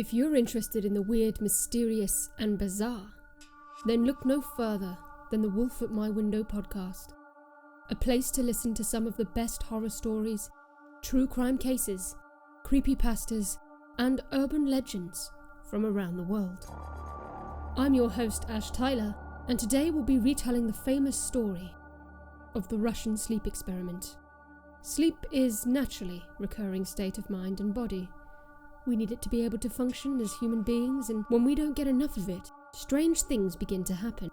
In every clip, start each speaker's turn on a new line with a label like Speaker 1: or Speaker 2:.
Speaker 1: If you're interested in the weird, mysterious, and bizarre, then look no further than the Wolf at My Window podcast, a place to listen to some of the best horror stories, true crime cases, creepypastas, and urban legends from around the world. I'm your host, Ash Tyler, and today we'll be retelling the famous story of the Russian sleep experiment. Sleep is naturally a recurring state of mind and body. We need it to be able to function as human beings, and when we don't get enough of it, strange things begin to happen.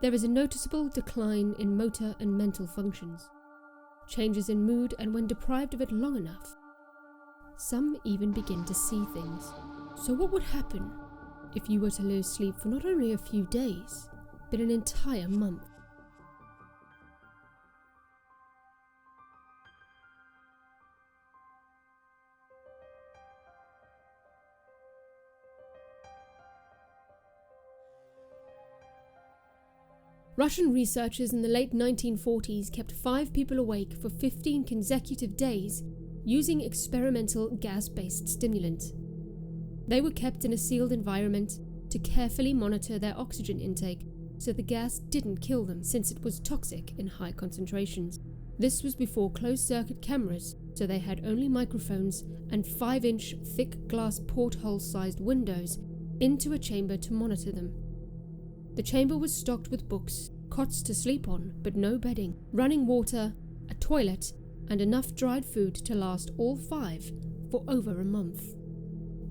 Speaker 1: There is a noticeable decline in motor and mental functions, changes in mood, and when deprived of it long enough, some even begin to see things. So what would happen if you were to lose sleep for not only a few days, but an entire month? Russian researchers in the late 1940s kept 5 people awake for 15 consecutive days using experimental gas-based stimulant. They were kept in a sealed environment to carefully monitor their oxygen intake so the gas didn't kill them, since it was toxic in high concentrations. This was before closed-circuit cameras, so they had only microphones and 5-inch thick glass porthole-sized windows into a chamber to monitor them. The chamber was stocked with books, cots to sleep on, but no bedding, running water, a toilet, and enough dried food to last all 5 for over a month.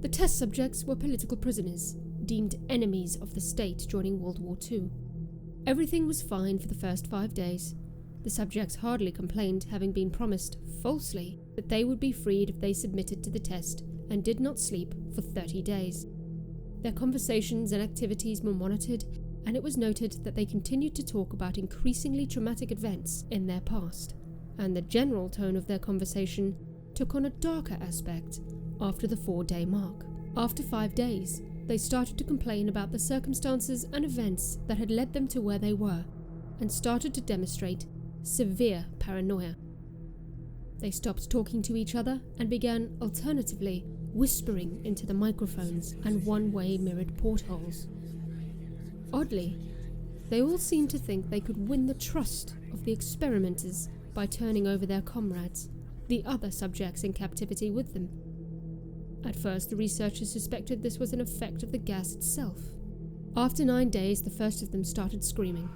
Speaker 1: The test subjects were political prisoners, deemed enemies of the state during World War II. Everything was fine for the first 5 days. The subjects hardly complained, having been promised, falsely, that they would be freed if they submitted to the test and did not sleep for 30 days. Their conversations and activities were monitored, and it was noted that they continued to talk about increasingly traumatic events in their past, and the general tone of their conversation took on a darker aspect after the 4-day mark. After 5 days, they started to complain about the circumstances and events that had led them to where they were, and started to demonstrate severe paranoia. They stopped talking to each other and began, alternatively, whispering into the microphones and one-way mirrored portholes. Oddly, they all seemed to think they could win the trust of the experimenters by turning over their comrades, the other subjects in captivity with them. At first, the researchers suspected this was an effect of the gas itself. After 9 days, the first of them started screaming.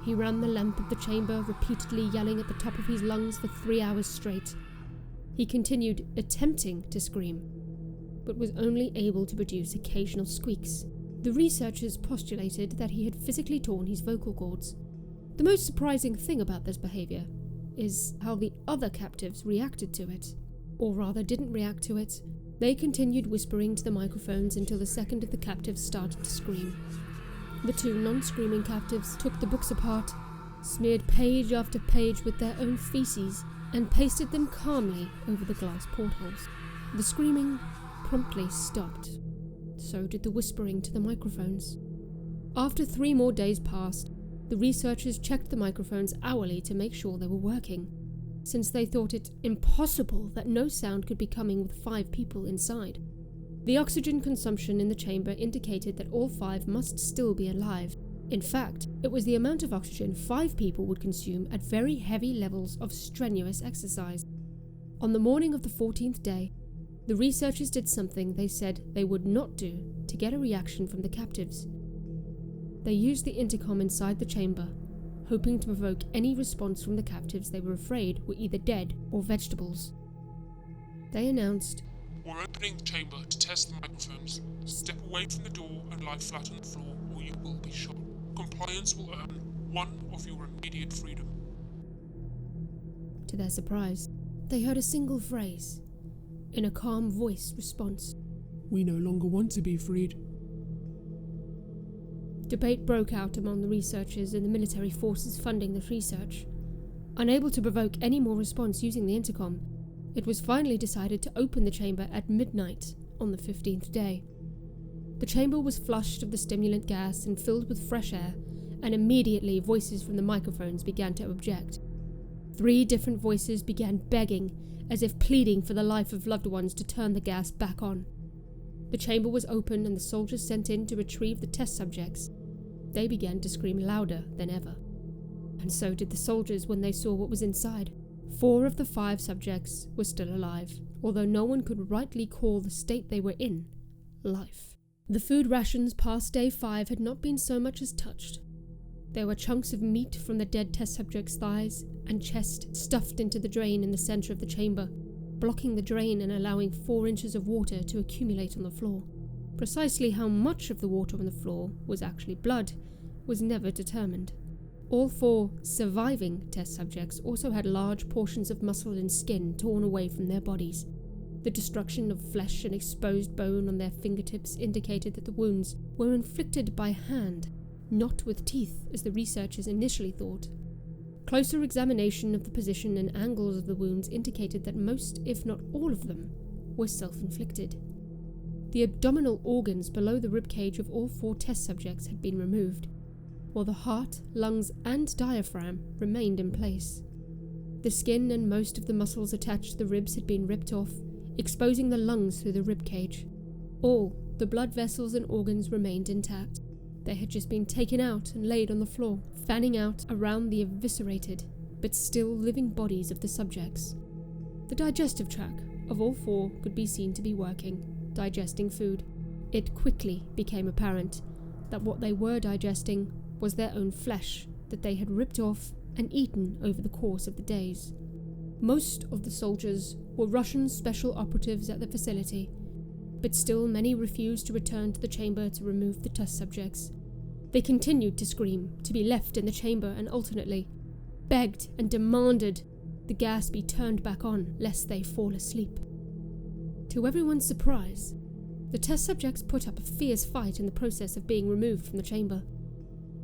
Speaker 1: He ran the length of the chamber, repeatedly yelling at the top of his lungs for 3 hours straight. He continued attempting to scream, but was only able to produce occasional squeaks. The researchers postulated that he had physically torn his vocal cords. The most surprising thing about this behavior is how the other captives reacted to it, or rather didn't react to it. They continued whispering to the microphones until the second of the captives started to scream. The 2 non-screaming captives took the books apart, smeared page after page with their own feces, and pasted them calmly over the glass portholes. The screaming promptly stopped. So did the whispering to the microphones. After 3 more days passed, the researchers checked the microphones hourly to make sure they were working, since they thought it impossible that no sound could be coming with 5 people inside. The oxygen consumption in the chamber indicated that all 5 must still be alive. In fact, it was the amount of oxygen 5 people would consume at very heavy levels of strenuous exercise. On the morning of the 14th day, the researchers did something they said they would not do to get a reaction from the captives. They used the intercom inside the chamber, hoping to provoke any response from the captives they were afraid were either dead or vegetables. They announced,
Speaker 2: "We're opening the chamber to test the microphones. Step away from the door and lie flat on the floor, or you will be shot. Compliance will earn 1 of your immediate freedom."
Speaker 1: To their surprise, they heard a single phrase, in a calm voice response,
Speaker 2: "We no longer want to be freed."
Speaker 1: Debate broke out among the researchers and the military forces funding the research. Unable to provoke any more response using the intercom, it was finally decided to open the chamber at midnight on the 15th day. The chamber was flushed of the stimulant gas and filled with fresh air, and immediately voices from the microphones began to object. 3 different voices began begging, as if pleading for the life of loved ones, to turn the gas back on. The chamber was open and the soldiers sent in to retrieve the test subjects. They began to scream louder than ever. And so did the soldiers when they saw what was inside. 4 of the 5 subjects were still alive, although no one could rightly call the state they were in life. The food rations past day 5 had not been so much as touched. There were chunks of meat from the dead test subject's thighs and chest stuffed into the drain in the center of the chamber, blocking the drain and allowing 4 inches of water to accumulate on the floor. Precisely how much of the water on the floor was actually blood was never determined. All 4 surviving test subjects also had large portions of muscle and skin torn away from their bodies. The destruction of flesh and exposed bone on their fingertips indicated that the wounds were inflicted by hand, not with teeth as the researchers initially thought. Closer examination of the position and angles of the wounds indicated that most, if not all of them, were self-inflicted. The abdominal organs below the ribcage of all 4 test subjects had been removed, while the heart, lungs, and diaphragm remained in place. The skin and most of the muscles attached to the ribs had been ripped off, exposing the lungs through the ribcage. All the blood vessels and organs remained intact. They had just been taken out and laid on the floor, fanning out around the eviscerated, but still living bodies of the subjects. The digestive tract of all 4 could be seen to be working, digesting food. It quickly became apparent that what they were digesting was their own flesh that they had ripped off and eaten over the course of the days. Most of the soldiers were Russian special operatives at the facility, but still many refused to return to the chamber to remove the test subjects. They continued to scream, to be left in the chamber, and alternately begged and demanded the gas be turned back on lest they fall asleep. To everyone's surprise, the test subjects put up a fierce fight in the process of being removed from the chamber.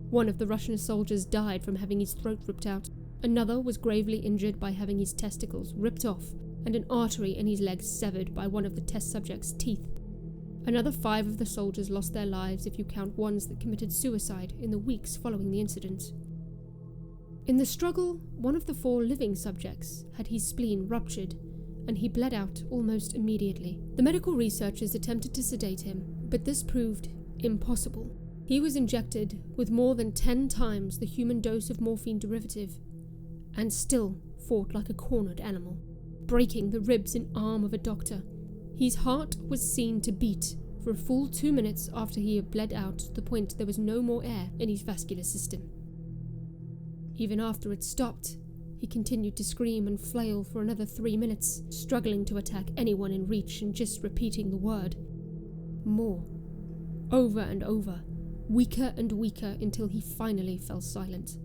Speaker 1: One of the Russian soldiers died from having his throat ripped out. Another was gravely injured by having his testicles ripped off and an artery in his leg severed by one of the test subjects' teeth. Another 5 of the soldiers lost their lives if you count ones that committed suicide in the weeks following the incident. In the struggle, one of the 4 living subjects had his spleen ruptured and he bled out almost immediately. The medical researchers attempted to sedate him, but this proved impossible. He was injected with more than 10 times the human dose of morphine derivative and still fought like a cornered animal, breaking the ribs and arm of a doctor. His heart was seen to beat for a full 2 minutes after he had bled out to the point there was no more air in his vascular system. Even after it stopped, he continued to scream and flail for another 3 minutes, struggling to attack anyone in reach and just repeating the word. More. Over and over, weaker and weaker until he finally fell silent.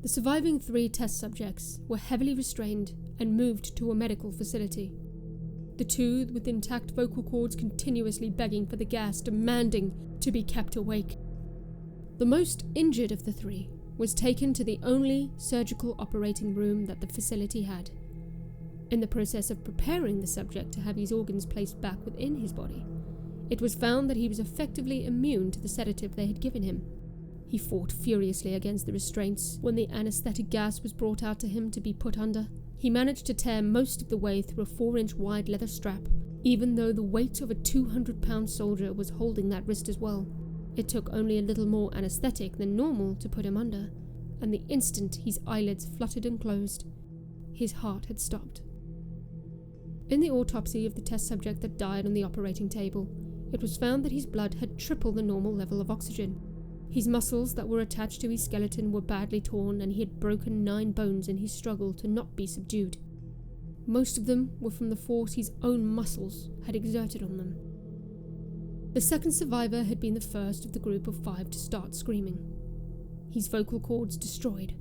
Speaker 1: The surviving 3 test subjects were heavily restrained and moved to a medical facility. The 2 with intact vocal cords continuously begging for the gas, demanding to be kept awake. The most injured of the 3 was taken to the only surgical operating room that the facility had. In the process of preparing the subject to have his organs placed back within his body, it was found that he was effectively immune to the sedative they had given him. He fought furiously against the restraints when the anesthetic gas was brought out to him to be put under. He managed to tear most of the way through a 4-inch wide leather strap, even though the weight of a 200-pound soldier was holding that wrist as well. It took only a little more anesthetic than normal to put him under, and the instant his eyelids fluttered and closed, his heart had stopped. In the autopsy of the test subject that died on the operating table, it was found that his blood had triple the normal level of oxygen. His muscles that were attached to his skeleton were badly torn, and he had broken 9 bones in his struggle to not be subdued. Most of them were from the force his own muscles had exerted on them. The second survivor had been the first of the group of 5 to start screaming. His vocal cords destroyed.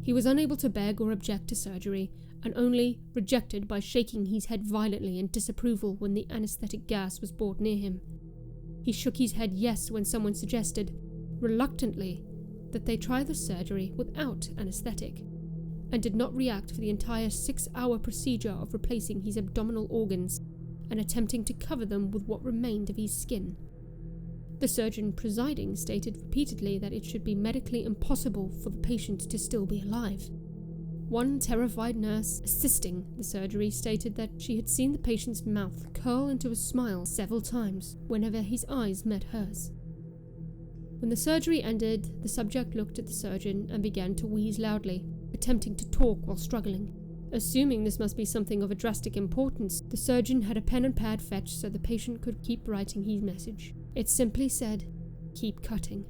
Speaker 1: He was unable to beg or object to surgery, and only rejected by shaking his head violently in disapproval when the anesthetic gas was brought near him. He shook his head yes when someone suggested, reluctantly, that they try the surgery without anesthetic, and did not react for the entire 6-hour procedure of replacing his abdominal organs and attempting to cover them with what remained of his skin. The surgeon presiding stated repeatedly that it should be medically impossible for the patient to still be alive. One terrified nurse assisting the surgery stated that she had seen the patient's mouth curl into a smile several times whenever his eyes met hers. When the surgery ended, the subject looked at the surgeon and began to wheeze loudly, attempting to talk while struggling. Assuming this must be something of a drastic importance, the surgeon had a pen and pad fetched so the patient could keep writing his message. It simply said, "Keep cutting."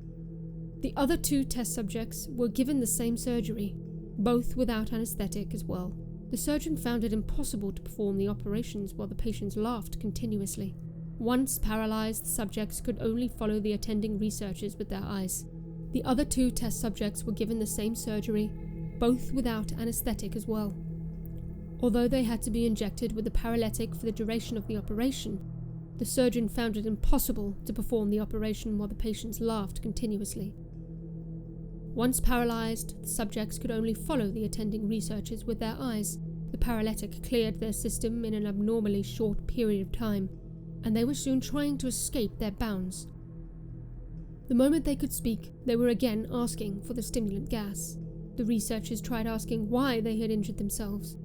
Speaker 1: The other 2 test subjects were given the same surgery, both without anesthetic as well. The surgeon found it impossible to perform the operations while the patients laughed continuously. Once paralyzed, the subjects could only follow the attending researchers with their eyes. The other 2 test subjects were given the same surgery, both without anesthetic as well. Although they had to be injected with a paralytic for the duration of the operation, the surgeon found it impossible to perform the operation while the patients laughed continuously. Once paralyzed, the subjects could only follow the attending researchers with their eyes. The paralytic cleared their system in an abnormally short period of time, and they were soon trying to escape their bounds. The moment they could speak, they were again asking for the stimulant gas. The researchers tried asking why they had injured themselves,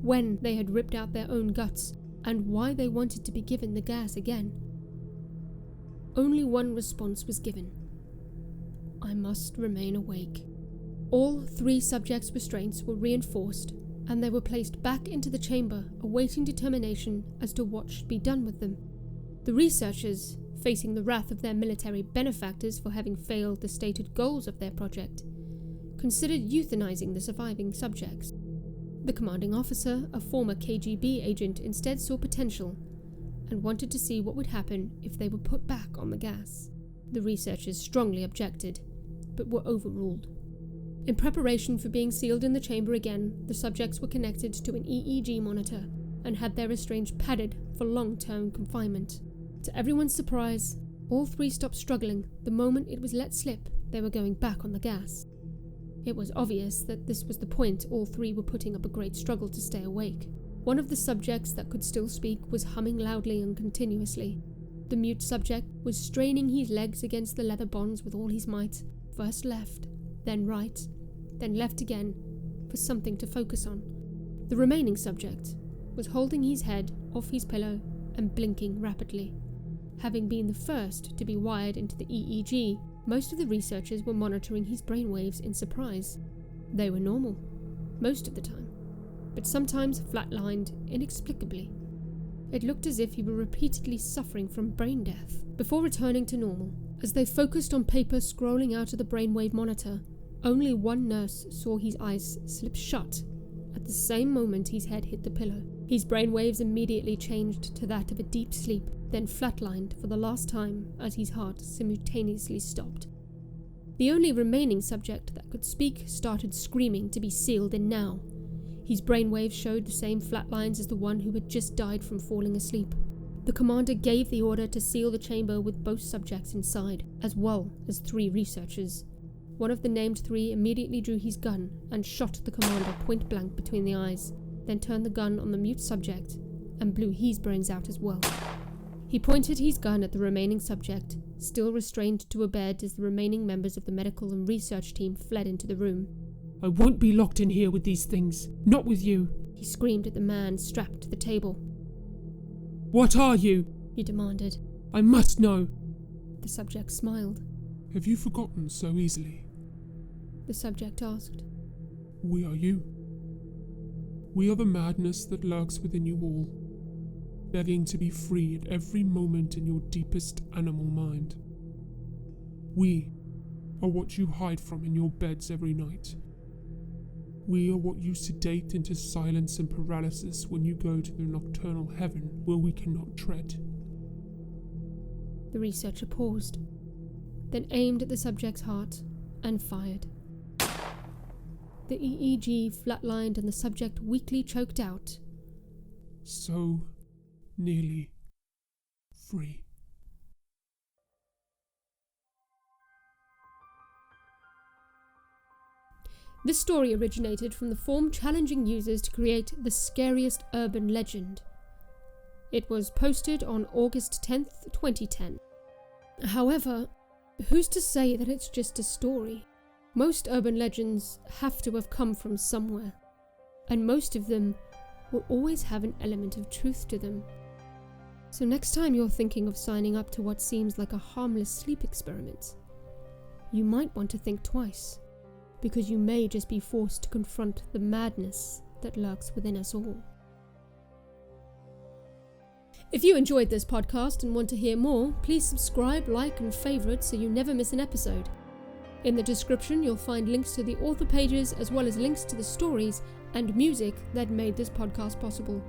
Speaker 1: when they had ripped out their own guts, and why they wanted to be given the gas again. Only one response was given: "I must remain awake." All 3 subjects' restraints were reinforced, and they were placed back into the chamber, awaiting determination as to what should be done with them. The researchers, facing the wrath of their military benefactors for having failed the stated goals of their project, considered euthanizing the surviving subjects. The commanding officer, a former KGB agent, instead saw potential and wanted to see what would happen if they were put back on the gas. The researchers strongly objected, but were overruled. In preparation for being sealed in the chamber again, the subjects were connected to an EEG monitor and had their restraints padded for long-term confinement. To everyone's surprise, all 3 stopped struggling the moment it was let slip they were going back on the gas. It was obvious that this was the point all 3 were putting up a great struggle to stay awake. One of the subjects that could still speak was humming loudly and continuously. The mute subject was straining his legs against the leather bonds with all his might, first left, then right, then left again, for something to focus on. The remaining subject was holding his head off his pillow and blinking rapidly. Having been the first to be wired into the EEG, most of the researchers were monitoring his brainwaves in surprise. They were normal, most of the time, but sometimes flatlined inexplicably. It looked as if he were repeatedly suffering from brain death before returning to normal. As they focused on paper scrolling out of the brainwave monitor, only one nurse saw his eyes slip shut at the same moment his head hit the pillow. His brainwaves immediately changed to that of a deep sleep, then flatlined for the last time as his heart simultaneously stopped. The only remaining subject that could speak started screaming to be sealed in now. His brainwaves showed the same flat lines as the one who had just died from falling asleep. The commander gave the order to seal the chamber with both subjects inside, as well as 3 researchers. One of the named 3 immediately drew his gun and shot the commander point blank between the eyes, then turned the gun on the mute subject and blew his brains out as well. He pointed his gun at the remaining subject, still restrained to a bed as the remaining members of the medical and research team fled into the room.
Speaker 3: "I won't be locked in here with these things. Not with you,"
Speaker 1: he screamed at the man strapped to the table.
Speaker 3: "What are you?"
Speaker 1: he demanded.
Speaker 3: "I must know."
Speaker 1: The subject smiled.
Speaker 2: Have you forgotten so easily?
Speaker 1: The subject asked.
Speaker 2: We are you. We are the madness that lurks within you all, begging to be free at every moment in your deepest animal mind. We are what you hide from in your beds every night. We are what you sedate into silence and paralysis when you go to the nocturnal heaven where we cannot tread.
Speaker 1: The researcher paused, then aimed at the subject's heart and fired. The EEG flatlined and the subject weakly choked out.
Speaker 2: So nearly free.
Speaker 1: This story originated from the forum challenging users to create the scariest urban legend. It was posted on August 10th, 2010. However, who's to say that it's just a story? Most urban legends have to have come from somewhere. and most of them will always have an element of truth to them. So next time you're thinking of signing up to what seems like a harmless sleep experiment, you might want to think twice, because you may just be forced to confront the madness that lurks within us all. If you enjoyed this podcast and want to hear more, please subscribe, like, and favourite so you never miss an episode. In the description, you'll find links to the author pages as well as links to the stories and music that made this podcast possible.